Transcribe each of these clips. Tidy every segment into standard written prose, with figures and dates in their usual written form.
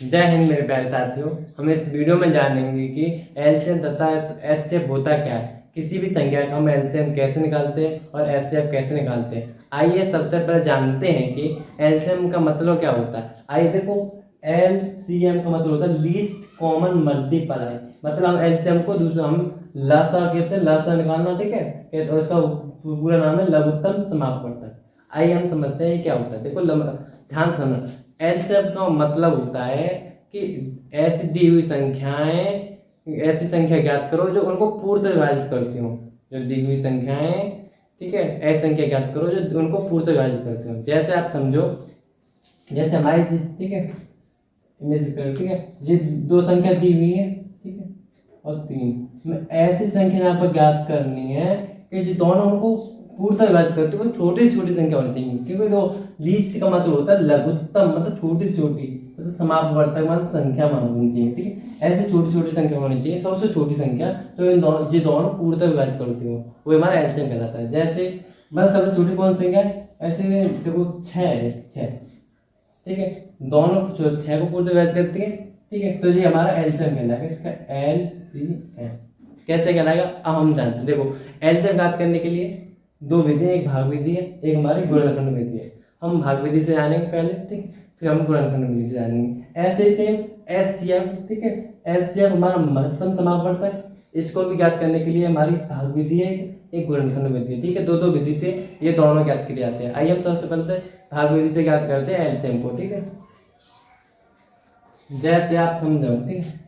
जय हिंद मेरे प्यारे साथियों। हम इस वीडियो में जानेंगे कि एलसीएम तथा एचसीएफ होता क्या है, किसी भी संख्या का हम एलसीएम कैसे निकालते हैं और एचसीएफ कैसे निकालते हैं। आइए सबसे पहले जानते हैं कि एलसीएम का मतलब क्या होता है। आइए देखो, एलसीएम का मतलब होता है लीस्ट कॉमन मल्टीपल है। मतलब हम एलसीएम को दूसरा हम लसा कहते हैं, लसा निकालना, ठीक है। तो उसका पूरा नाम है लघुत्तम समापवर्तक। आइए हम समझते हैं ये क्या होता है। देखो ध्यान से समझना, एलसीएम का मतलब होता है कि ऐसी दी हुई संख्याएं, ऐसी संख्या ज्ञात करो जो उनको पूर्णतः विभाजित करती हो। जो दी हुई संख्याएं, ठीक है, ऐसी संख्या ज्ञात करो जो उनको पूर्णतः विभाजित करती हो। जैसे आप समझो, जैसे हमारी, ठीक है, इमेज करो, ठीक है, ये दो संख्या दी हुई है, ठीक है, और 3 ऐसी संख्या यहाँ पर ज्ञात करनी है कि जो दोनों उनको पूर्णतः विभाजित करते हो छोटी छोटी संख्या होनी चाहिए। क्योंकि तो लीस्ट का मतलब होता है लघुत्तम, मतलब छोटी छोटी, मतलब समापवर्तक मतलब संख्या होनी चाहिए, ठीक है। ऐसे छोटी छोटी संख्या होनी चाहिए, सबसे छोटी संख्या तो इन दोनों, ये दोनों पूर्णतः विभाजित करती हो, वो हमारा एलसीएम कहलाता है। जैसे बस सबसे छोटी कौन सी संख्या है, ऐसे देखो 6 है, 6, ठीक है, दोनों 6 को पूर्णतः विभाजित करती है, ठीक है। तो ये हमारा एलसीएम कहलाएगा, इसका एलसीएम कैसे कहलाएगा अब हम जानते हैं। देखो, एलसीएम ज्ञात करने के लिए दो विधि है, एक भाग विधि है, एक हमारी गुणनखंड विधि है। हम भाग विधि से जानेंगे पहले, ठीक, फिर हम गुणनखंड विधि से जानेंगे। ऐसे सेम एचसीएफ, ठीक है, एचसीएफ हमारा महत्तम समापवर्तक है। इसको भी ज्ञात करने के लिए हमारी भाग विधि है, एक गुणनखंड विधि है, ठीक है। दो विधि से ये दोनों ज्ञात किए जाते हैं। आइए हम सबसे पहले भाग विधि से ज्ञात करते हैं एलसीएम को, ठीक है। जैसे आप समझो, ठीक है,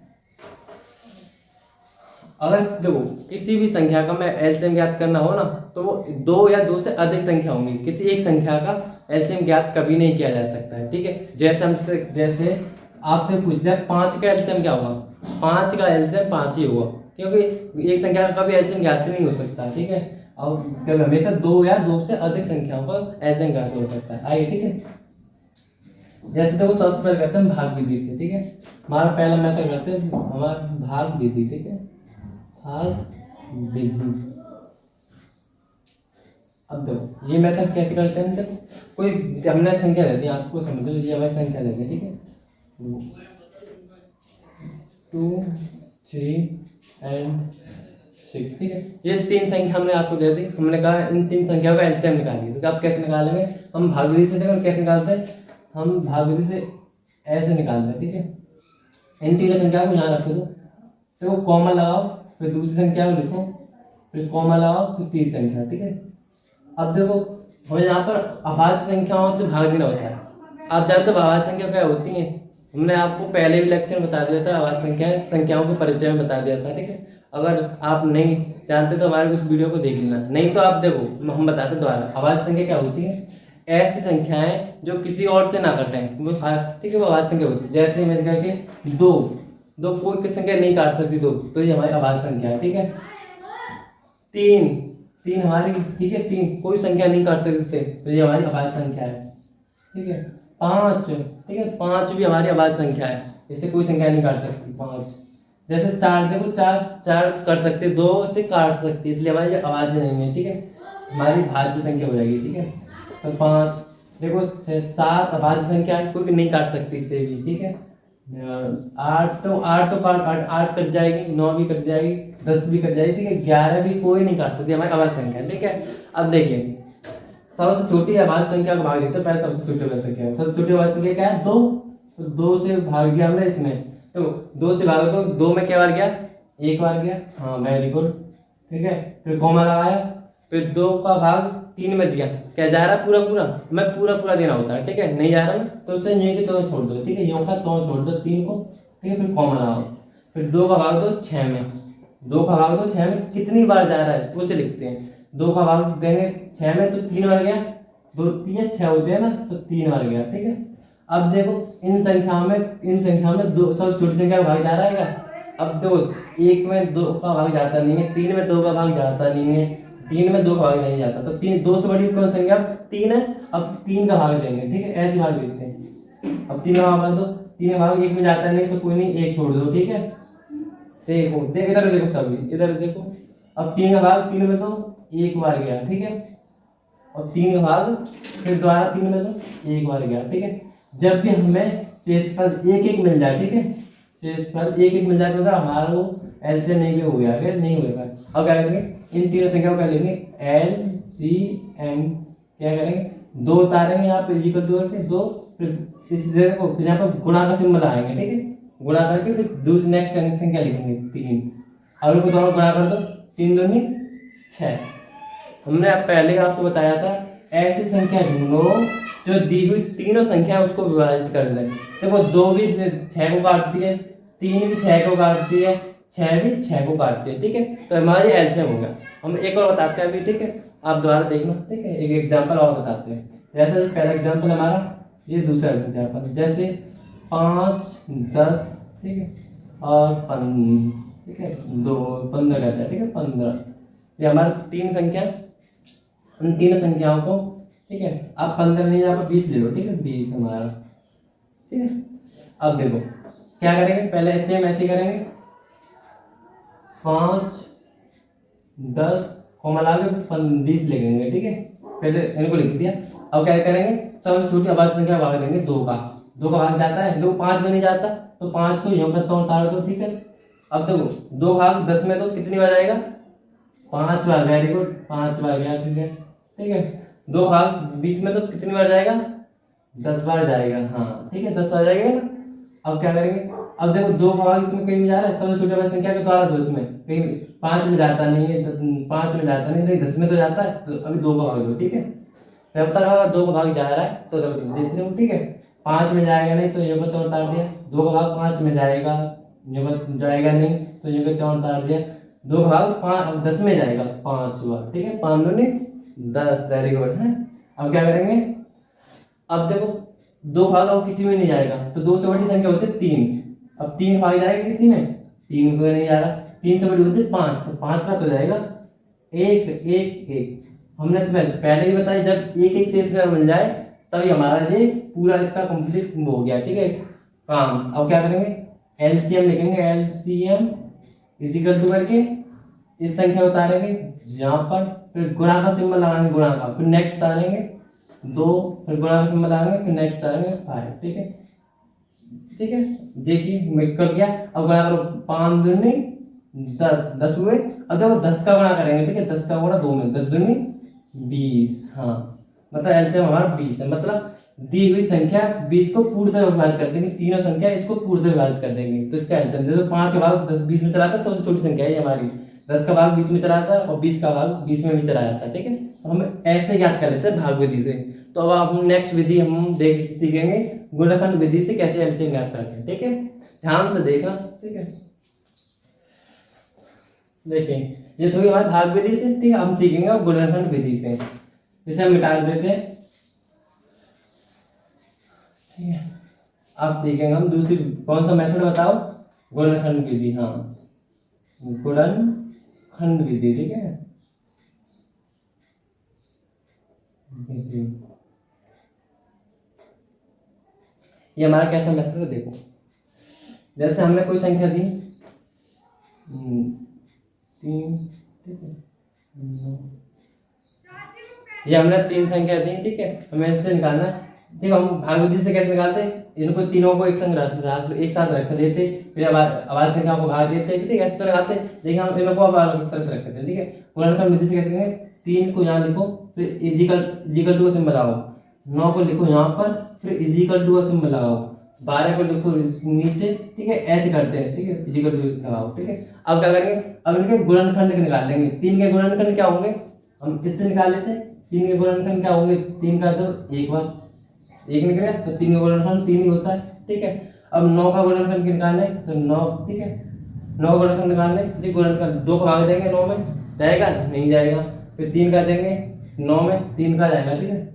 अगर देखो किसी भी संख्या का मैं एलसीएम ज्ञात करना हो ना, तो वो दो या दो से अधिक संख्या होंगी। किसी एक संख्या का एलसीएम ज्ञात कभी नहीं किया जा सकता है, ठीक है। जैसे आपसे पूछ लिया 5 का एलसीएम क्या होगा, 5 का एलसीएम 5 ही होगा, क्योंकि एक संख्या का कभी एलसीएम ज्ञात नहीं हो सकता, ठीक है। और कभी हमेशा दो या दो से अधिक संख्याओं का एलसीएम ज्ञात हो सकता है। आइए, ठीक है, जैसे देखो सबसे पहले करते हैं भाग विधि से, ठीक है। हमारा पहला मेथड करते हैं हमारा भाग विधि, ठीक है, भाग विधि। अब देखो ये मेथड कैसे करते हैं। देखो कोई हमने संख्या दे दी, आपको समझो ये हमारी संख्या दे दी, ठीक है, 2, 3 एंड 6, ठीक है। ये 3 संख्या हमने आपको दे दी, हमने कहा इन 3 संख्याओं का एलसीएम निकालिए। तो आप कैसे निकालेंगे, हम भाग विधि से देखो कैसे निकालते हैं। हम भाग विधि से ऐसे निकालते हैं, ठीक है। इन तीनों संख्या को यहाँ रखो, तो कॉमा लगाओ, फिर दूसरी संख्या को लिखो, फिर कॉमा लगाओ, फिर तीसरी संख्या, ठीक है। अब देखो हमें यहाँ पर अभाज्य संख्याओं से भाग देना होता है। आप जानते हो अभाज्य संख्या क्या होती है, हमने आपको पहले भी लेक्चर में बता दिया था, अभाज्य संख्याओं के परिचय में बता दिया था, ठीक है। अगर आप नहीं जानते तो हमारे उस वीडियो को देख लेना, नहीं तो आप देखो हम बताते दोबारा। अभाज्य संख्या क्या होती है, ऐसी संख्याएं जो किसी और से ना कटें, वो, ठीक है, वो अभाज्य संख्या होती है। जैसे मैं करके दो कोई संख्या नहीं काट सकती, दो, तो ये हमारी अभाज्य संख्या है, ठीक है। 3 हमारी, ठीक है, 3 कोई संख्या नहीं काट सकते, तो ये हमारी अभाज्य संख्या है, ठीक है। 5, ठीक है, 5 भी हमारी अभाज्य संख्या है, इससे कोई संख्या नहीं काट सकती, 5। जैसे 4, देखो 4 कर सकते, 2 से काट सकती, इसलिए हमारी अभाज्य नहीं है, ठीक है, हमारी भाज्य संख्या हो जाएगी, ठीक है। तो 5, देखो 7 अभाज्य संख्या है, कोई भी नहीं काट सकती इसे भी, ठीक है। 8 तो 8 कट जाएगी, 9 भी कट जाएगी, 10 भी कट जाएगी, ठीक है। 11 भी कोई नहीं काट सकती, हमारी अभाज्य संख्या, ठीक है। अब देखिए सबसे छोटी अभाज्य संख्या को भाग देते हैं। पहले सबसे छोटी अभाज्य संख्या, सबसे छोटी अभाज्य संख्या क्या है, 2, तो 2 से भाग दिया हमने इसमें, तो 2 से भाग दो, 2 में क्या बार गया, एक बार गया, हाँ वेरी गुड, ठीक है। फिर कॉमा लगाया, फिर 2 का भाग 3 में दिया, क्या जा रहा है पूरा मैं पूरा देना होता है, ठीक है। नहीं जा रहा ना तो उसे यूं के तो छोड़ दो, ठीक है, यूं का तो छोड़ दो 3 को, ठीक है। फिर कॉमा लगाओ, फिर 2 का भाग दो 6 में, 2 का भाग दो 6 में, कितनी बार जा रहा है उसे लिखते हैं। 2 का भाग देंगे 6 में तो 3 बार गया, 2 3 6 होते हैं ना, तो 3 बार गया, ठीक है। अब देखो इन संख्या में 2 सबसे छोटी संख्या का भाग जा रहा है क्या। अब देखो 1 में 2 का भाग जाता नहीं है, 3 में 2 का भाग जाता नहीं है, 3 में 2 का भाग नहीं जाता, तो 2 से बड़ी कौन संख्या 3 है। अब 3 का भाग देंगे, ठीक है, ऐसे भाग देते हैं। अब 3 का भाग दो, 3 का भाग 1 में जाता नहीं तो कोई नहीं, 1 छोड़ दो, ठीक है। देखो इधर देखो, सभी इधर देखो। अब 3 का भाग 3 में तो 1 बार गया, ठीक है, और 3 का भाग फिर दोबारा 3 में तो 1 बार गया, ठीक है। जब भी हमें शेषफल एक एक मिल जाए, ठीक है, शेषफल एक एक मिल जाए तो हमारा वो एलसीएम नहीं भी हो गया, अगर नहीं होगा। अब क्या करेंगे, इन तीनों संख्याओं का लेंगे एलसीएम, क्या करेंगे, 2 उतारेंगे यहाँ पे इक्वल टू करके 2, फिर इस जगह को फिर यहाँ पर गुणा का सिंबल आएंगे, ठीक है, गुणा करके फिर दूसरी नेक्स्ट संख्या लिखेंगे 3। अब इनको दोनों गुणा कर दो, 3 दूनी 6। हमने पहले आपको बताया था ऐसी संख्या ढूंढो जो दी हुई तीनों संख्या उसको विभाजित कर दें। देखो 2 भी 6 को काटती है, 3 भी 6 को काटती है, 6 भी 6 को काटती है, ठीक है, तो हमारी एलसीएम हो गया। हम एक और बताते हैं अभी, ठीक है, आप दोबारा देखना, ठीक है, एक एग्जाम्पल और बताते हैं। जैसे पहला एग्जाम्पल हमारा, ये दूसरा एग्जाम्पल, जैसे 5, 10, ठीक है, और 15, ठीक है, 2, 15 रहता है, ठीक है, 15, ये हमारी 3 संख्या, उन तीनों संख्याओं को, ठीक है, आप 15 नहीं, यहाँ पर 20 ले लो, ठीक है, 20 हमारा, ठीक है। अब देखो क्या करेंगे, पहले सेम ऐसे करेंगे, 5, 10 को मिला के 20 लिखेंगे, ठीक है, पहले इनको लिख दिया। अब क्या करेंगे, सबसे छोटी आवाज संख्या भाग देंगे 2 का, 2 का भाग जाता है, 2 5 में नहीं जाता, तो 5 को यहाँ पर तो उतार दो, ठीक है। अब देखो 2 भाग 10 में तो कितनी बार जाएगा, 5 बार, वेरी गुड, 5 बार गया, ठीक है, ठीक है। 2 भाग 20 में तो कितनी बार जाएगा, 10 बार जाएगा, हाँ, ठीक है, 10 बार जाएगा ना। अब क्या करेंगे, अब देखो 2 भाग इसमें कहीं नहीं जा रहा है, सबसे छोटी वाली संख्या को द्वारा दो, इसमें कहीं 5 में जाता नहीं है, 5 में जाता नहीं, तो 10 में तो जाता है, तो अभी 2 भाग दो, ठीक है। जब तक 2 भाग जा रहा है तो देखते हो, ठीक है, 5 में जाएगा नहीं तो ये को तो उतार दिया, 2 का भाग 5 में जाएगा, ये को जाएगा नहीं तो ये को तो उतार दिया, 2 भाग 5 10 में जाएगा 5 बार, ठीक है, 5 दूनी 10, वेरी गुड है। अब क्या करेंगे, अब देखो 2 भाग अब किसी में नहीं जाएगा, तो 2 से बड़ी संख्या होती है 3, अब 3 भाग जाएगा किसी में, 3 को नहीं जा रहा, 3 से बड़ी होती है 5, तो 5 का तो जाएगा 1 1 1। हमने तो पहले ही बताया जब एक एक शेष में मिल जाए तभी हमारा ये पूरा इसका कंप्लीट हो गया, ठीक है, काम। अब क्या करेंगे, एलसीएम लिखेंगे, एलसीएम इज इक्वल टू करके इस संख्या उतारेंगे यहाँ पर, फिर गुणा का सिंबल लगाएंगे, गुणा का, फिर नेक्स्ट उतारेंगे 2, फिर गुणा का सिंबल लगाएंगे, फिर नेक्स्ट उतारेंगे 5, ठीक है, ठीक है, देखिए मैं कर गया। अब गुणा करो, 5 दूनी 10, 10 हुए, अब देखो 10 का गुणा करेंगे, ठीक है, 10 का गुणा 2 में, 10 दूनी 20, हाँ, मतलब एलसीएम हमारा 20 है, मतलब दी हुई संख्या 20 को पूर्णतः विभाजित कर देंगे, तीनों संख्या इसको पूर्णतः विभाजित कर देंगे, तो इसका एलसीएम देखो 5 का भाग 10 20 में चला जाता है, सबसे छोटी संख्या है हमारी, 10 का भाग 20 में चला जाता है और 20 का भाग 20 में भी चला जाता है, ठीक है, तो हम ऐसे याद कर लेते हैं भाग विधि से। तो अब आप नेक्स्ट विधि हम सीखेंगे गुणनखंड विधि से कैसे एलसीएम ज्ञात करते हैं, ठीक है, ध्यान से देखना, ठीक है। देखिए ये थोड़ी हमारी भाग विधि से, ठीक है, हम सीखेंगे गुणनखंड विधि से, इसे हम मिटा देते हैं, ठीक है। अब सीखेंगे हम दूसरी, कौन सा मेथड बताओ, गुणनखंड विधि, हाँ, गुणनखंड विधि, ठीक है। ये हमारा कैसा मेथड है, देखो जैसे हमने कोई संख्या दी 3, ठीक है, ये हमने 3 संख्या दी, ठीक है, हमें इससे निकालना है, ठीक है। हम भाग विधि से कैसे निकालते हैं, इनको तीनों को एक साथ रख देते, फिर आवाज संख्या को भाग देते, ठीक है, ऐसे तो लगाते हैं, लेकिन हम इनको अब अलग तरफ रख देते हैं, ठीक है। गुणनखंड विधि से कैसे करेंगे, 3 को यहाँ लिखो, फिर इजिकल टू का सिंबल लगाओ, 9 को लिखो यहाँ पर, फिर इजिकल टू का सिंबल लगाओ, 12 को लिखो नीचे, ठीक है, ऐसे करते हैं, ठीक है, इजिकल टू लगाओ, ठीक है। अब क्या करेंगे, अब इनके गुणनखंड निकाल लेंगे, 3 के गुणनखंड क्या होंगे, हम इससे निकाल लेते हैं, 3 के गुणनखंड क्या होंगे, 3 का तो एक बार 1 निकले, तो 3 का गुणनखंड 3 ही होता है, ठीक है। अब 9 का गुणनखंड निकालना है, तो 9, ठीक है, 9 गुणनखंड निकालना है, ठीक, गुणनखंड 2 को भाग देंगे 9 में, जाएगा नहीं जाएगा, फिर 3 का देंगे 9 में, 3 का जाएगा, ठीक है,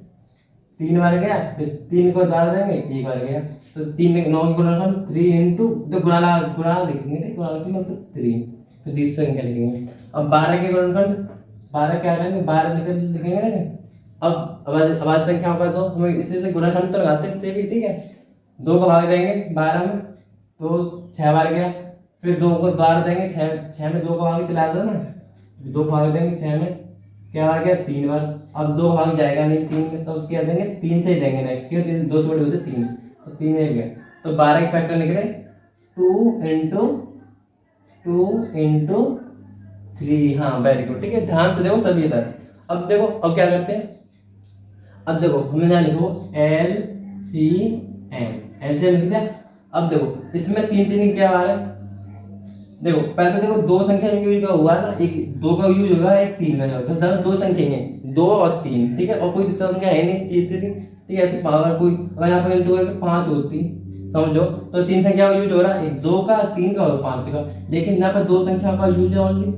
3 बार गया, फिर 3 को डाल देंगे 1 बार गया, तो 3 9 की गुणनखंड 3 इंटू, तो गुणा लिखेंगे, ठीक, गुणा मतलब 3, तो दूसरी संख्या लिखेंगे। अब 12 के गुणनखंड 12 क्या करेंगे, 12 लिखेंगे। अब आवाज संख्याओं का, तो हमें इसी से गुणनखंड तो लगाते हैं इससे भी, ठीक है, 2 को भाग देंगे 12 में, तो 6 बार गया, फिर 2 को द्वार देंगे, 6 में 2 को भाग चला दो ना, 2 भाग देंगे 6 में, क्या बार गया 3 बार, अब 2 भाग जाएगा नहीं 3 में, तो क्या देंगे 3 से ही देंगे नेक्स्ट, क्यों 2 से बड़े होते 3, तो 3 में गया, तो 12 के फैक्टर निकले 2 × 3। हाँ वेरी गुड, ठीक है, ध्यान से देखो सभी इधर। अब देखो अब क्या करते हैं, अब देखो हमने यहाँ लिखो LCM लिख दिया। अब देखो इसमें 3 3 क्या आ रहा है, देखो पहले तो देखो दो संख्या यूज का हुआ ना, एक 2 का यूज होगा, एक 3 का होगा, बस दो संख्या हैं 2 और 3, ठीक है, और कोई संख्या है नहीं तीसरी, ठीक है, ऐसे पावर कोई अगर यहाँ पर इंटू करके 5 होती समझो, तो 3 संख्या का यूज हो रहा है, एक 2 का 3 का और 5 का, लेकिन यहाँ पर 2 संख्या का यूज है ओनली,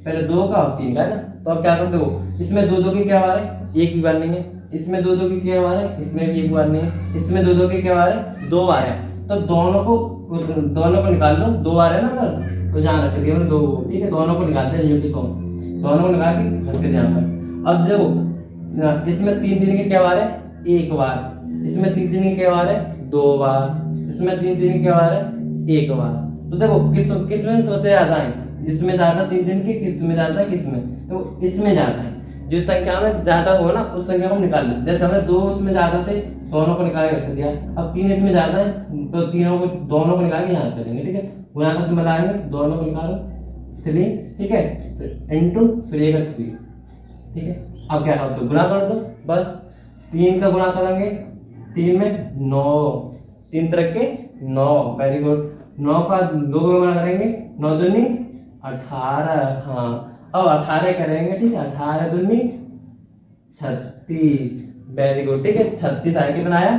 पहले 2 का और 3 का है ना। तो अब क्या करते हो, इसमें 2 2 की क्या बार है, एक भी बार नहीं है, इसमें 2 2 की क्या बार है, इसमें भी एक बार नहीं है, इसमें 2 2 की क्या बार है, 2 बार है। तो दोनों को निकाल लो, 2 बार है ना सर, तो ध्यान रख दिया 2, ठीक है, दोनों को निकालते हैं यूं, तो दोनों को निकाल के रख के ध्यान पर। अब देखो इसमें 3 3 की क्या बार है, एक बार, इसमें 3 3 की क्या बार है, 2 बार, इसमें 3 3 की क्या बार है, एक बार। तो देखो किस में सबसे ज्यादा है, इसमें ज्यादा 3 3 की, किसमें ज्यादा, किसमें, तो इसमें ज्यादा है, जिस संख्या में ज्यादा हो ना उस संख्या को निकाल लो। जैसे हमने 2 उसमें ज्यादा थे, दोनों को निकाल के रख दिया। अब 3 इसमें ज्यादा है, तो दोनों को निकाल के यहाँ करेंगे, ठीक है, गुणा का सिंबल आएंगे, दोनों को निकालो 3, ठीक है, इनटू फिर एक 3, ठीक है। अब क्या कर दो, गुणा कर दो, बस 3 का गुणा करेंगे, 3 में 9, 3 तरह के 9, वेरी गुड, 9 का 2 का गुणा करेंगे, 9 दूनी 18, हाँ, अब 18 करेंगे, ठीक है, 18 दूनी 36, वेरी गुड, ठीक है, 36 आगे कितना आया,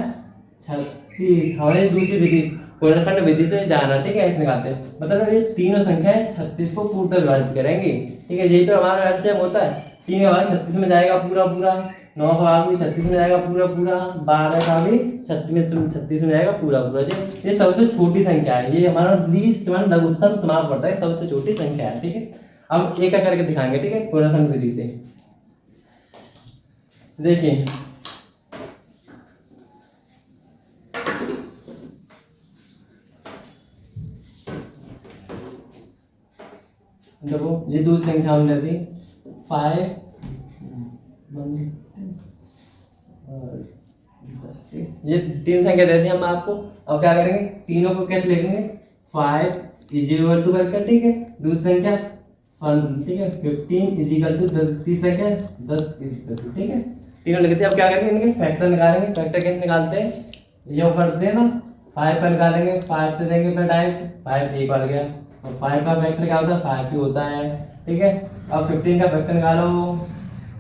36। हमें दूसरी विधि गुणनखंड विधि से जाना, ठीक है, ऐसे निकालते हैं, मतलब ये तीनों संख्याएं 36 को पूर्णतः विभाजित करेंगे, ठीक है, यही तो हमारा एलसीएम होता है। 3 का भाग 36 में जाएगा पूरा पूरा, 9 का भाग भी 36 में जाएगा पूरा पूरा, 12 का भी 36 में जाएगा पूरा पूरा। ये सबसे छोटी संख्या है, ये हमारा लीस्ट वन लघुत्तम समाप्त पड़ता है, सबसे छोटी संख्या है, ठीक है। अब एक एक करके दिखाएंगे, ठीक है, गुणनखंड विधि से। देखिए देखो ये दूसरी संख्या हमने दी 5 ये 3 संख्या दे दी हम आपको। अब क्या करेंगे, तीनों को कैसे लिखेंगे, 5 इक्वल टू करके, ठीक है, दूसरी संख्या 1, ठीक है, 15 इक्वल टू 10, तीसरी संख्या 10 इक्वल टू, ठीक है, तीनों लिखते हैं। अब क्या करेंगे, इनके फैक्टर निकालेंगे। फैक्टर कैसे निकालते हैं, ये करते हैं ना, 5 पर निकालेंगे, 5 पे देंगे फिर डायरेक्ट 5 एक बार गया, और 5 का फैक्टर क्या होता है, 5 ही होता है, ठीक है। अब 15 का फैक्टर निकालो,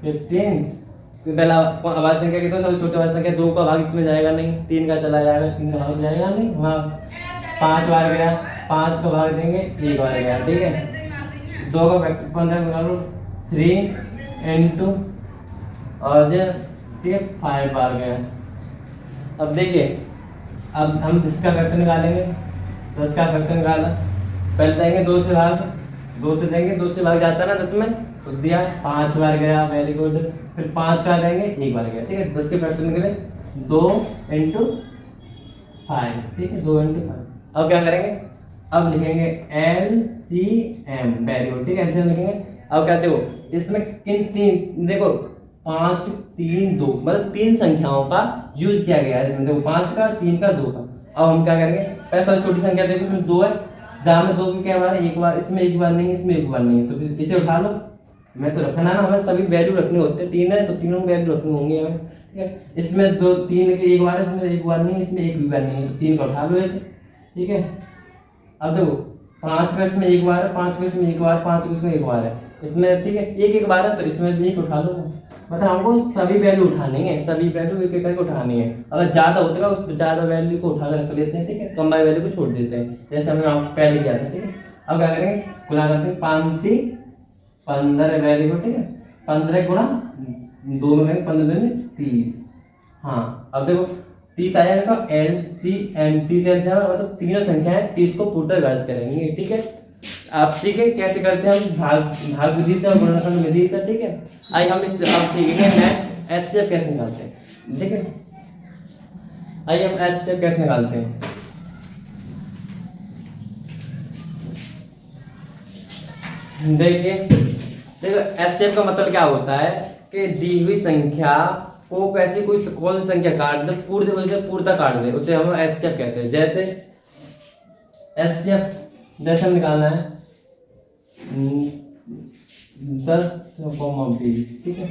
15 पहला आवाज संख्या कितना, सबसे छोटी आवाज संख्या 2 का भाग इसमें जाएगा नहीं, 3 का चला जाएगा, 3 का भाग जाएगा नहीं, वहाँ 5 बार गया, 5 का भाग देंगे 1 बार गया, ठीक है। 2 का फैक्टर 15 निकालो, 3 इनटू और जो, ठीक है, 5 बार गया। अब देखिए, अब हम 10 का फैक्टर निकालेंगे, 10 का फैक्टर निकाला, पहले देंगे 2 से भाग, 2 से देंगे, 2 से भाग जाता है ना 10 में, तो दिया 5 बार गया, वेरी गुड, फिर 5 का देंगे 1 बार गया, ठीक है। 10 के फैक्टर निकले 2 इनटू 5, ठीक है, 2 इनटू 5। अब क्या करेंगे, अब लिखेंगे LCM, वेरी गुड, ठीक है, LCM लिखेंगे। अब कहते हो इसमें किन 3, देखो 5 3 2, मतलब 3 संख्याओं का यूज किया गया है इसमें, देखो 5 का, 3 का, 2 का। अब हम क्या करेंगे, पहले सबसे छोटी संख्या देखो, इसमें 2 है, जहाँ में 2 की क्या बार है, एक बार, इसमें एक बार नहीं, इसमें एक बार नहीं है, तो फिर इसे उठा लो। मैं तो रखना ना, हमें सभी वैल्यू रखने होते हैं, 3 है तो तीनों वैल्यू रखने होंगे हमें, ठीक है। इसमें 2 3 की एक बार है, इसमें एक बार नहीं, इसमें एक भी बार नहीं है, तो 3 का उठा लो एक, ठीक है। अब देखो 5 का इसमें एक बार है, 5 का इसमें एक बार, 5 का इसमें एक बार है, इसमें, ठीक है, एक बार है, तो इसमें से एक उठा लो। मतलब हमको सभी वैल्यू उठानी है, सभी वैल्यू एक एक करके उठानी है। अगर ज्यादा होता है उस ज्यादा वैल्यू को उठा कर रख लेते हैं, ठीक है, कम वाली वैल्यू को छोड़ देते हैं, जैसे हमने आपको पहले किया था, ठीक है। अब क्या करेंगे, गुणा करते हैं, 5 15, वेरी गुड, ठीक है, 15 गुणा 2 में करेंगे, 15 में 30, हाँ। अब देखो 30 आया इनका LCM, 30 LCM, मतलब तीनों संख्याएं 30 को पूर्णतः विभाजित करेंगे, ठीक है। आप सीखे कैसे करते हैं हम, भाग विधि से और गुणनखंड विधि से, ठीक है। आइए हम इस अब सीखेंगे नेक्स्ट HCF कैसे निकालते हैं, ठीक है। आइए हम HCF कैसे निकालते हैं। देखिए देखो HCF का मतलब क्या होता है कि दी हुई संख्या को ऐसी कोई कौन सी संख्या काट दे, पूर्ण उसे पूर्णता काट दे, उसे हम एचसीएफ कहते हैं। जैसे एचसीएफ जैसे हम निकालना है 10,20, ठीक है।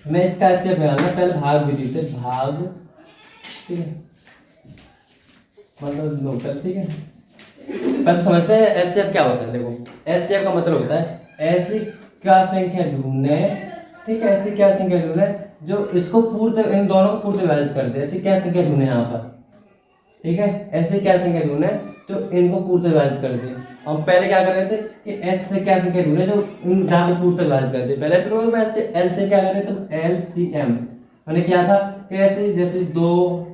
हमें इसका एचसीएफ निकालना है, पहले भाग विधि से भाग, ठीक है, मतलब नोकर, ठीक है। पहले समझते हैं एचसीएफ क्या होता है। देखो एचसीएफ का मतलब होता है ऐसी क्या संख्या ढूंढने, ठीक है, ऐसी क्या संख्या ढूंढने जो इसको पूर्त, इन दोनों को पूर्त विभाजित कर दे। ऐसी क्या संख्या ढूंढने यहाँ पर, ठीक है, ऐसे क्या संख्या ढूंढे जो इनको पूर्त विभाजित कर दे। हम पहले क्या कर रहे थे कि एच से क्या संख्या ढूंढे जो इन जहाँ पे पूर्त विभाजित कर दे। पहले से ऐसे एल से क्या कर रहे थे, एलसीएम मैंने क्या था कि ऐसे जैसे 2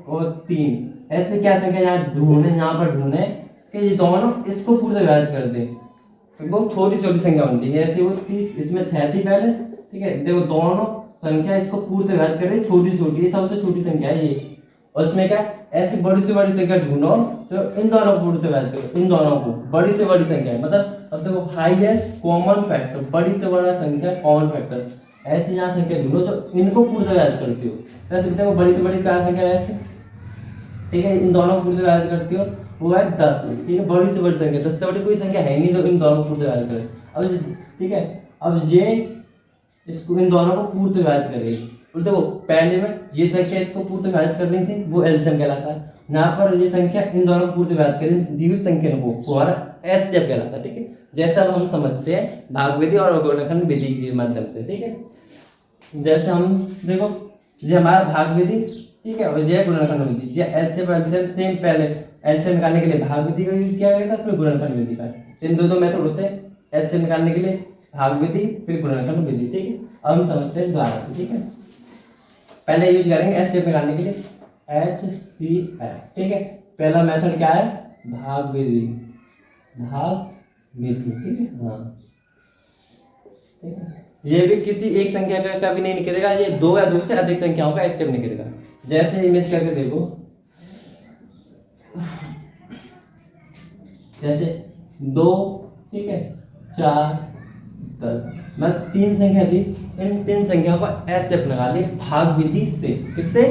और 3 ऐसे क्या संख्या यहाँ ढूंढे, यहाँ पर ढूंढे कि ये दोनों इसको पूर्त विभाजित कर दे। बहुत छोटी छोटी संख्या होनी चाहिए, ऐसी वो 30, इसमें 6 थी पहले, ठीक है। देखो दोनों संख्या इसको पूर्त विभाजित कर रही है, छोटी छोटी, सबसे छोटी संख्या है ये। और इसमें क्या ऐसी बड़ी से बड़ी संख्या ढूंढो तो इन दोनों को पूर्त विभाजित करो, इन दोनों को बड़ी से बड़ी संख्या है, मतलब अब देखो हाईएस्ट कॉमन फैक्टर, बड़ी से बड़ा संख्या कॉमन फैक्टर, ऐसी यहाँ संख्या ढूंढो जो इनको पूर्त विभाजित करती हो। जैसे देखो बड़ी से बड़ी क्या संख्या है ऐसे, ठीक है, इन दोनों को पूर्त विभाजित करती हो, वो है 10, ठीक है। बड़ी से बड़ी संख्या, 10 से बड़ी कोई संख्या है नहीं जो इन दोनों को पूर्त विभाजित करे। अब ठीक है, अब ये इसको इन दोनों को पूर्त विभाजित करेगी। और देखो पहले में ये संख्या इसको पूर्त विभाजित करनी थी, वो एलसीएम कहलाता है। यहाँ पर ये संख्या इन दोनों को पूर्त विभाजित करें दी हुई संख्या को, हमारा एचसीएफ कहलाता है, ठीक है। जैसा हम समझते हैं भाग विधि और गुणनखंड विधि के माध्यम से, ठीक है। जैसे हम देखो ये हमारा भाग विधि, ठीक है, और ये गुणनखंड विधि। ये एलसीएम सेम, पहले एलसीएम निकालने के लिए भाग विधि का यूज किया गया था, फिर गुणनखंड विधि का। इन दो मेथड होते हैं एलसीएम निकालने के लिए, भाग विधि फिर गुणनखंड विधि, ठीक है। अब हम समझते हैं द्वारा से, ठीक है। पहले यूज करेंगे एचसीएफ निकालने के लिए एचसीएफ, ठीक है। पहला मेथड क्या है, भाग विधि, भाग विधि, ठीक है, हाँ, ठीक है। ये भी किसी एक संख्या का भी नहीं निकलेगा, ये 2 या 2 से अधिक संख्याओं का एचसीएफ निकलेगा। जैसे इमेज करके देखो, जैसे 2, ठीक है, 4, 10, मैं 3 संख्या दी, इन 3 संख्याओं का एचसीएफ निकालिए भाग विधि से। किससे,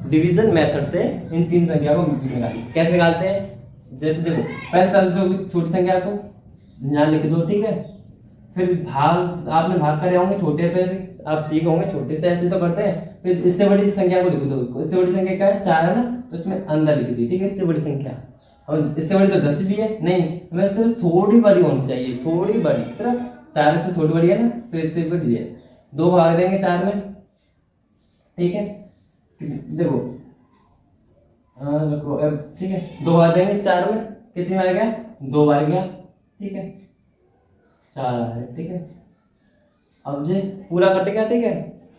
डिवीजन मेथड से इन 3 संख्याओं को निकालिए। कैसे निकालते हैं, जैसे देखो पहले सबसे छोटी संख्या को यहाँ लिख दो, ठीक है। फिर भाग आपने भाग करे होंगे छोटे पे से, आप सीखे होंगे छोटे से ऐसे तो करते हैं। फिर इससे बड़ी संख्या को लिख दो, इससे बड़ी संख्या क्या है, 4 है ना, तो इसमें अंदर लिख दी, ठीक है, इससे बड़ी संख्या। और इससे बड़ी तो 10 भी है, नहीं हमें सिर्फ थोड़ी बड़ी होनी चाहिए, थोड़ी बड़ी, सिर्फ 4 से थोड़ी बड़ी है ना, तो इससे बड़ी है। 2 भाग देंगे 4 में, ठीक है, देखो देखो अब, ठीक है, 2 भाग देंगे 4 में, कितनी बार गया, 2 बार गया, ठीक है, 4 है, ठीक है। अब ये पूरा कट गया, ठीक है।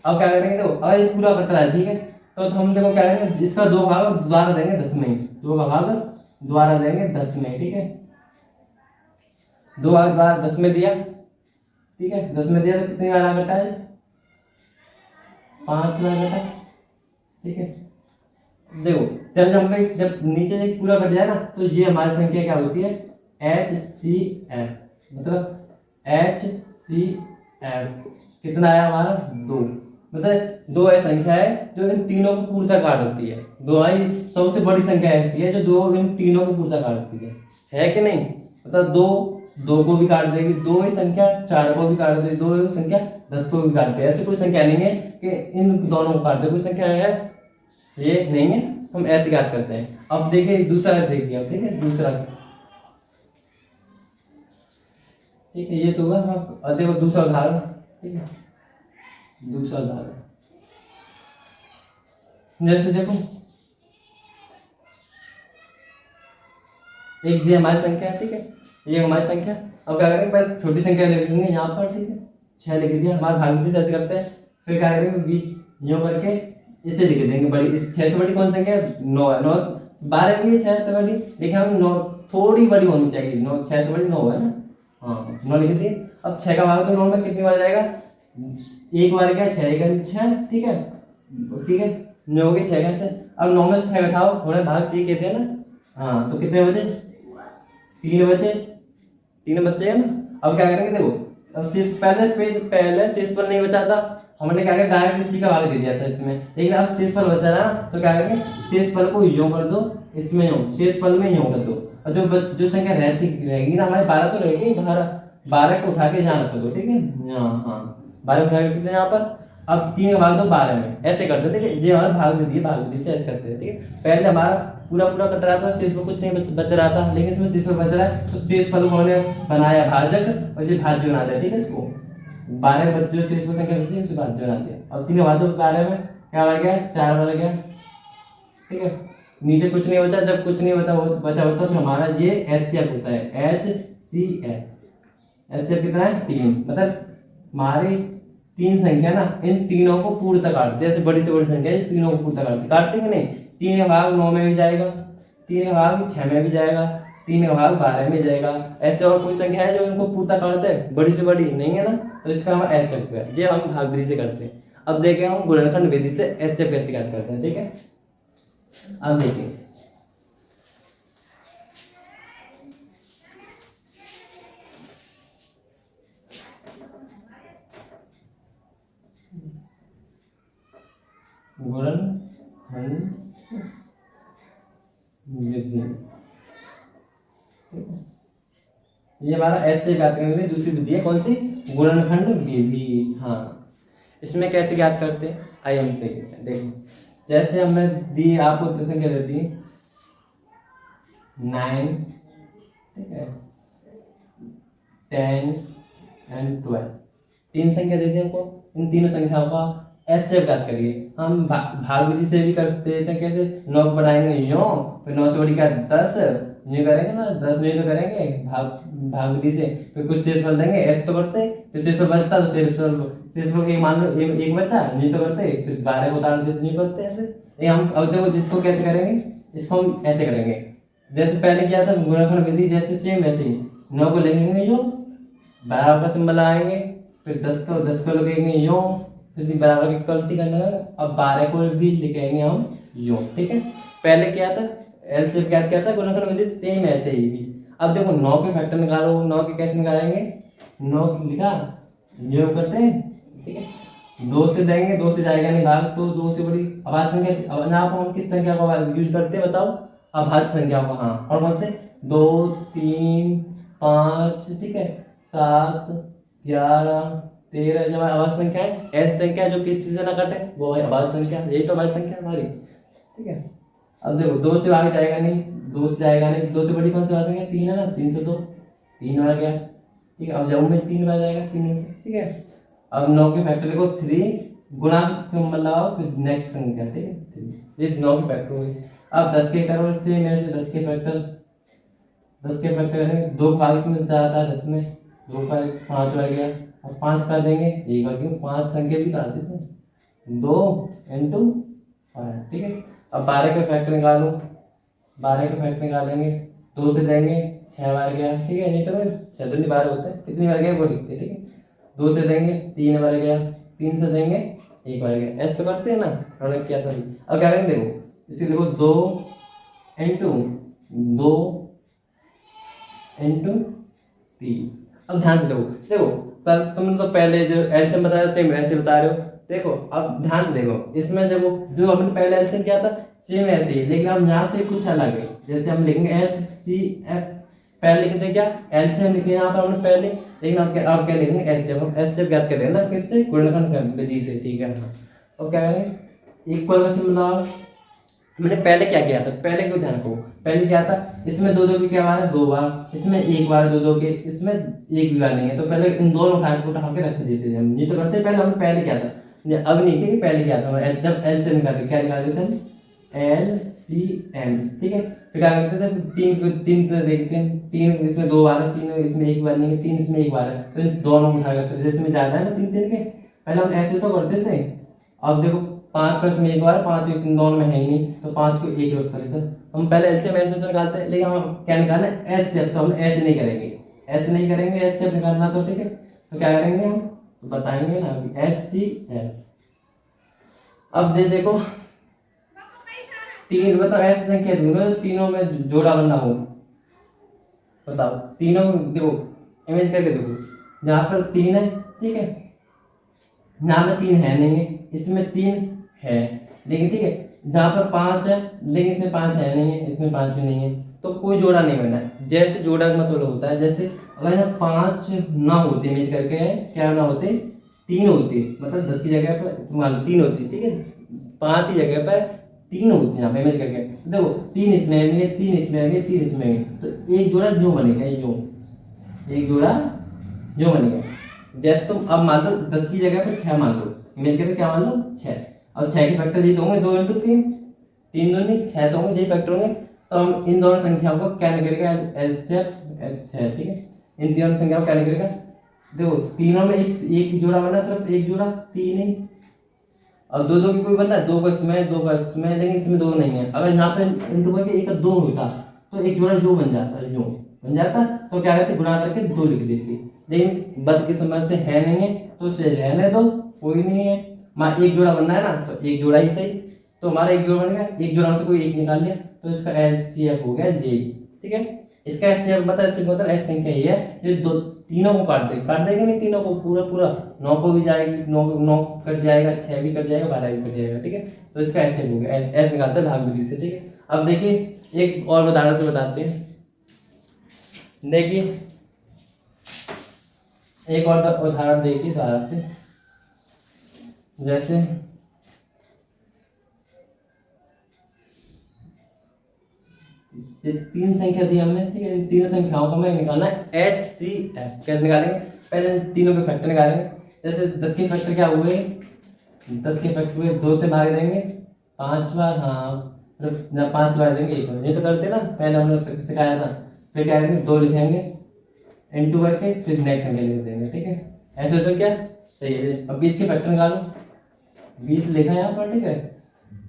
अब क्या करेंगे, देखो अब ये पूरा कट रहा है, ठीक है, तो हम देखो क्या करेंगे, इसका 2 भाग द्वारा देंगे 10 में, 2 भाग द्वारा देंगे 10 में, ठीक है। 2 भाग द्वारा 10 में दिया, ठीक है, 10 में दिया तो कितनी बार कटा है, 5 बार कटा, ठीक है। देखो चल जब नीचे से पूरा कट जाए ना, तो ये हमारी संख्या क्या होती है, एचसीएफ, मतलब एचसीएफ कितना आया हमारा, 2, मतलब 2 ऐसी संख्या है जो इन तीनों को पूर्णता काट देती है। 2 आई सबसे बड़ी संख्या ऐसी है जो 2 इन तीनों को पूर्णता काट देती है कि नहीं। मतलब 2 को भी काट देगी, 2 ही संख्या 4 को भी काट देगी, 2 ही संख्या 10 को भी काट देगी। ऐसी कोई संख्या नहीं है कि इन दोनों को काट दे, कोई संख्या है ये नहीं है, हम ऐसे याद करते हैं। अब देखिए दूसरा देखिए, अब ठीक है, दूसरा, ठीक है, ये तो हुआ। हाँ देखो दूसरा उदाहरण, ठीक है, दूसरा उदाहरण जैसे देखो एक जी हमारी संख्या है, ठीक है, ये हमारी संख्या। अब क्या करेंगे, बस छोटी संख्या लिख देंगे यहाँ पर, ठीक है, 6 लिख दिया। हमारा भाग विधि से ऐसे करते हैं। फिर क्या करेंगे, बीच यूं करके इसे लिख देंगे बड़ी, इस 6 से बड़ी कौन संख्या है, 9 है, 9 12 भी है, 6 से बड़ी, लेकिन हम 9 थोड़ी बड़ी होनी चाहिए, 9 6 से बड़ी 9 है ना, हाँ 9 लिख दिए। अब 6 का भाग तो 9 में कितनी बार जाएगा, एक बार गया, 6 6, ठीक है, ठीक है, 9 हो गए 6 का 6। अब 9 में से 6 घटाओ, होने भाग सी कहते हैं ना, हाँ तो कितने बचे, 3 बचे, 3 बच्चे है ना। अब क्या करेंगे, देखो अब शेष पहले शेषफल नहीं बचा था, हमने क्या किया डायरेक्ट इसी का भाग दे दिया था इसमें, लेकिन अब शेषफल बचा रहा ना तो क्या करेंगे शेषफल को यूं कर दो, इसमें यूं शेषफल में यूं कर दो, और जो संख्या रहेगी ना हमारी 12 तो रहेगी, 12 को उठा के यहाँ रख दो, ठीक है हाँ 12 उठा के रख दो यहाँ पर। अब 3 का भाग दो 12 में, ऐसे करते थे ये हमारा भाग विधि से ऐसे करते थे, ठीक है। पहले हमारा पूरा कट रहा था, शेषफल कुछ नहीं बच रहा था, लेकिन इसमें शेषफल बच रहा है तो शेषफल को हमने बनाया भाजक और ये भाज्य बना दिया, ठीक है। इसको 12 जो शेषफल संख्या बची है उसे भाज्य बना दिया। अब 3 का भाग दो 12 में क्या बन गया 4 बन गया, ठीक है। नीचे कुछ नहीं बचा, जब कुछ नहीं बचा होता तो हमारा ये एचसीएफ होता है, एचसीएफ कितना है 3, मतलब हमारी 3 संख्या ना इन तीनों को पूर्णतः काटते हैं, जैसे बड़ी से बड़ी संख्या है तीनों को पूर्णतः काटते कि नहीं। 3 का भाग 9 में भी जाएगा, 3 का भाग 6 में भी जाएगा, 3 का भाग 12 में जाएगा। ऐसे और कोई संख्या है जो इनको पूर्णतः काटते हैं बड़ी से बड़ी नहीं है ना, तो इसका हम एचसीएफ है, ये हम भाग विधि से करते हैं। अब देखें हम गुणनखंड विधि से एचसीएफ कैसे ज्ञात करते हैं, ठीक है। अब देखिए गुणनखंड विधि, ये हमारा ऐसे ज्ञात करने के लिए दूसरी विधि है, कौन सी गुणनखंड विधि। हाँ इसमें कैसे ज्ञात करते हैं आइए हम देखो, जैसे हमने दी आपको संख्या दे दी 9, ठीक है 10 एंड 12, 3 संख्या दे दी हमको। इन तीनों संख्याओं का एचसीएफ ज्ञात करिए। हम भाग विधि से भी कर सकते हैं, कैसे 9 को बनाएंगे यूं, फिर 9 से बड़ी क्या 10 नहीं करेंगे ना, 10 नहीं तो करेंगे भाग विधि से, फिर कुछ शेषफल देंगे ऐसे तो करते, फिर शेषफल बचता तो शेषफल एक मान लो एक बचा नहीं तो करते, फिर 12 को उतार देते नहीं करते ऐसे। ये हम अब देखो जिसको कैसे करेंगे, इसको हम ऐसे करेंगे जैसे पहले किया था गुणनखंड विधि, जैसे सेम वैसे ही 9 को लेंगे यूं, बराबर का सिंबल लगाएंगे, फिर 10 को लगेंगे यूं, फिर बराबर की क्वालिटी करना है। अब 12 को भी लिखेंगे हम यूं, ठीक है। पहले क्या था एलसीएम क्या था गुणनखंड विधि सेम ऐसे ही भी। अब देखो 9 के फैक्टर निकालो, 9 के कैसे निकालेंगे, 9 लिखा यूं करते हैं, ठीक है। 2 से देंगे, 2 से जाएगा नहीं भाग, तो 2 से बड़ी अभाज्य संख्या, अब यहाँ पर हम किस संख्या को यूज करते हैं बताओ, अभाज्य संख्या को। हाँ और कौन से 2 3 5, ठीक है 7 11 13, जब अभाज्य संख्या है ऐसी संख्या जो किसी से ना कटे वो है अभाज्य संख्या, यही तो अभाज्य संख्या हमारी, ठीक है। अब देखो 2 से आगे जाएगा नहीं, 2 से जाएगा नहीं, 2 से बड़ी कौन सी अभाज्य संख्या 3 है ना, 3 से 2 3 आ गया, ठीक है। अब जब में 3 आ जाएगा 3 में से, ठीक है। अब 9 के फैक्टर को 3 गुणा लगाओ फिर नेक्स्ट संख्या, ठीक है 3, ये 9 के फैक्टर हुए। अब 10 के करो से मेरे से 10 के फैक्टर करेंगे, 2 भाग इसमें जाता है 10 में, 2 का 5 आ गया, अब 5 कर देंगे ये करके 5 संख्या भी आती है इसमें 2 इंटू 5, ठीक है। अब 12 का फैक्टर निकालो, 12 का फैक्टर निकालेंगे, 2 से देंगे 6 बार गया, ठीक है। नहीं तो 6 दूनी 12 होता है, कितनी बार गया वो लिखते हैं, ठीक है। 2 से देंगे 3 बार गया, 3 से देंगे 1 बार गया, ऐसे तो करते हैं ना, हमने किया था। अब क्या करेंगे देखो इसे देखो 2 इंटू 3। अब ध्यान से देखो सर तुमने तो पहले जो एलसीएम बताया सेम ऐसे बता रहे हो, देखो अब ध्यान से देखो इसमें जब जो हमने पहले एलसीएम किया था सेम ऐसे ही, लेकिन अब यहाँ से कुछ अलग है। जैसे हम लिखेंगे HCF, पहले लिखे थे क्या एलसीएम लिखे यहाँ पर हमने पहले, लेकिन अब क्या लिखेंगे एचसीएफ ज्ञात कर रहे हैं ना किससे गुणनखंड विधि से, ठीक है। और क्या करेंगे इक्वल का सिंबल लगाओ। मैंने पहले क्या किया था, पहले क्यों ध्यान रखो, पहले क्या था इसमें 2 के क्या बार है 2 बार, इसमें 1 बार 2 के, इसमें 1 भी बार नहीं है, तो पहले इन दोनों उठा के रख देते थे हम, ये तो करते पहले हमने पहले क्या था, अब नहीं कि पहले क्या था जब एलसीएम निकालते क्या निकालते थे हम LCM, ठीक है। फिर क्या करते थे 3 देखते हैं, 3 इसमें 2 बार है, 3 इसमें 1 बार नहीं है, 3 इसमें 1 बार है, तो इन दोनों उठा करते थे, जिसमें ज्यादा है ना 3 के, पहले हम ऐसे तो करते थे। अब देखो 5 का इसमें 1 बार, 5 इन दोनों में है ही नहीं, तो 5 को 1 रख करते थे हम पहले एलसीएम ऐसे तो निकालते हैं, लेकिन हम क्या निकालना है एचसीएफ, तो हम ऐसे नहीं करेंगे एचसीएफ निकालना, तो ठीक है। तो क्या करेंगे हम तो बताएंगे ना HCF। अब देखो 3 मतलब ऐसी संख्या दूंगा तीनों में जोड़ा बनना हो, बताओ तीनों देखो इमेज करके देखो यहाँ पर 3 है, ठीक है, यहाँ पर 3 है नहीं है, इसमें 3 है लेकिन, ठीक है, जहाँ पर 5 है लेकिन इसमें 5 है नहीं है, इसमें 5 भी नहीं है, तो कोई जोड़ा नहीं बना है। जैसे जोड़ा का मतलब होता है, जैसे अगर ना 5 ना होते मेज करके, क्या ना होते, 3 होते, मतलब 10 की जगह पर मान लो 3 होती, ठीक है, 5 की जगह पर 3 होती यहाँ पे मेज करके। देखो 3 इसमें भी, 3 इसमें भी, 3 इसमें भी, तो एक जोड़ा जो बनेगा, एक जोड़ा जो बनेगा। जैसे तुम अब मान लो 10 की जगह पे 6 मान लो, इमेज करके क्या मान लो 6, अब 6 के फैक्टर ये तो होंगे 2 इंटू 3, 3 2 नहीं 6 तो होंगे, ये फैक्टर होंगे। तो हम इन दोनों संख्याओं को क्या निकलेगा, एलसीएम 6, ठीक है, इन तीनों संख्याओं को क्या निकलेगा, देखो तीनों में एक जोड़ा बना, सिर्फ एक जोड़ा 3 ही, अब दो दो की कोई बनता है, 2 का इसमें 2 का इसमें, लेकिन इसमें 2 नहीं है। अगर यहाँ पे इंटू करके 1 का 2 होता तो एक जोड़ा जो बन जाता, जो बन जाता, तो क्या कहते गुणा करके 2 लिख देती, लेकिन बदकिस्मत से है नहीं है, तो उसे रहने दो, कोई नहीं है। मान एक जोड़ा बनना है ना, तो एक जोड़ा ही सही, तो हमारा एक जोड़ा बन गया, एक जोड़ा में से कोई एक निकाल लिया, तो इसका एलसीएफ हो गया जे, ठीक है। इसका एलसीएफ बता, इससे मतलब एस संख्या ये है, ये दो तीनों को काट देंगे नहीं, तीनों को पूरा पूरा 9 को भी जाएगी, 9 कट जाएगा, 6 भी कट जाएगा, 12 भी कट जाएगा, ठीक है। तो इसका ऐसे हो गया, ऐसे निकालते हैं भाग विधि से, ठीक है। अब देखिए एक और उदाहरण से बताते हैं, देखिए एक और उदाहरण देखिए दोबारा से, जैसे ये 3 संख्या दी हमने, ठीक है, इन तीनों संख्याओं को हमें निकालना है HCF। कैसे निकालेंगे, पहले इन तीनों के फैक्टर निकालेंगे। जैसे 10 के फैक्टर क्या हुए, 10 के फैक्टर हुए 2 से भाग देंगे 5 बार, हाँ, फिर 5 से भाग देंगे 1 बार, ये तो करते ना, पहले हमने सिखाया था। फिर क्या करेंगे, 2 लिखेंगे इंटू करके, फिर नेक्स्ट संख्या लिख देंगे, ठीक है। ऐसे तो क्या सही है। अब 20 के फैक्टर निकालो, 20 लिखा है यहाँ पर, ठीक है,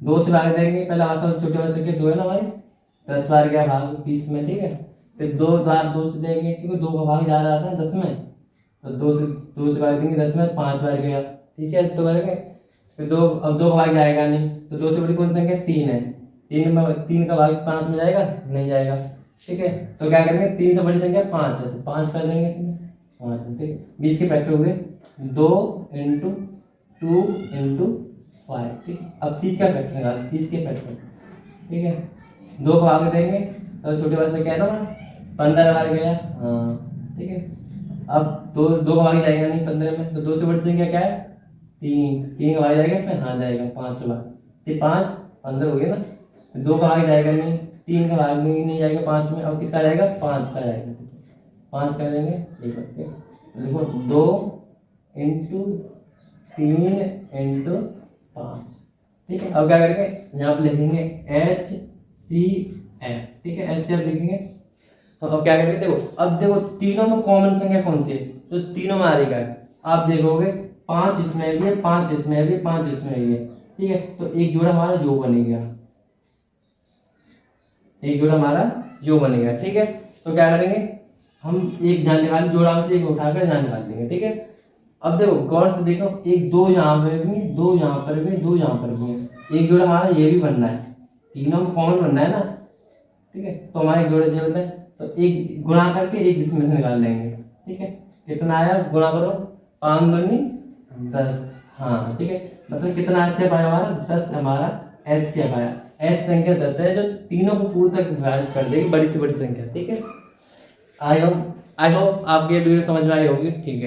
2 से भाग देंगे, पहले आसपास छोटे वाले संख्या 2 है ना हमारी, 10 बार गया भाग 20 में, ठीक है। फिर 2 बार 2 से देंगे, क्योंकि 2 का भाग ज़्यादा आता है 10 में, तो 2 से भाग देंगे 10 में, 5 बार गया, ठीक है, ऐसे तो करेंगे। फिर 2, अब 2 का भाग जाएगा नहीं, तो 2 से बड़ी कौन संख्या 3 है, 3 का भाग 5 में जाएगा, नहीं जाएगा, ठीक है। तो क्या करेंगे, 3 से बड़ी संख्या 5 है, तो 5 कर देंगे इसमें, 5, ठीक है। 20 के फैक्टर हुए 2 इंटू 2 इंटू 5, ठीक है। अब 30 का फैक्टर निकाल, 30 के फैक्टर, ठीक है, 2 को आगे देंगे, तो छोटे वाले से क्या है ना, 15 बार गया, हाँ, ठीक है। अब 2 का भाग जाएगा नहीं 15 में, तो 2 से बड़ी संख्या क्या है, 3 का भाग जाएगा इसमें, हाँ जाएगा 5 बार, ठीक, 5 15 हो गया ना। 2 का भाग जाएगा नहीं, 3 का भाग नहीं जाएगा 5 में, अब किसका जाएगा, 5 का जाएगा, 5 कर देंगे, देखो 2 इंटू 3 इंटू 5, ठीक है। अब क्या करेंगे, यहाँ पर लिखेंगे HCF, ठीक है, HCF लिखेंगे। तो अब क्या करेंगे, देखो अब देखो तीनों में कॉमन संख्या कौन सी है, तो तीनों में आ रही है, आप देखोगे 5 इसमें भी है, 5 इसमें भी, 5 इसमें भी है, ठीक है। तो एक जोड़ा हमारा जो बनेगा, एक जोड़ा हमारा जो बनेगा, ठीक है। तो क्या करेंगे, हम एक जाने वाले जोड़ा में से एक उठाकर जाने वाले देंगे, ठीक है। अब देखो गौर से देखो, एक 2 यहाँ पर भी, 2 यहाँ पर भी, 2 यहाँ पर भी है, एक जोड़ा हमारा ये भी बनना है, तीनों में कॉमन बनना है ना, ठीक है। तो हमारे एक जोड़ा जो बनता है, तो एक गुणा करके एक इसमें से निकाल लेंगे, ठीक है। कितना आया, गुणा करो, 5 दूनी 10, हाँ, ठीक है। मतलब कितना HCF आया हमारा, 10 हमारा HCF आया। एच संख्या 10 है, जो तीनों को पूर्ण तक विभाजित कर देगी, बड़ी से बड़ी संख्या, ठीक है। आई होप आपकी ये वीडियो समझ में आई होगी, ठीक है।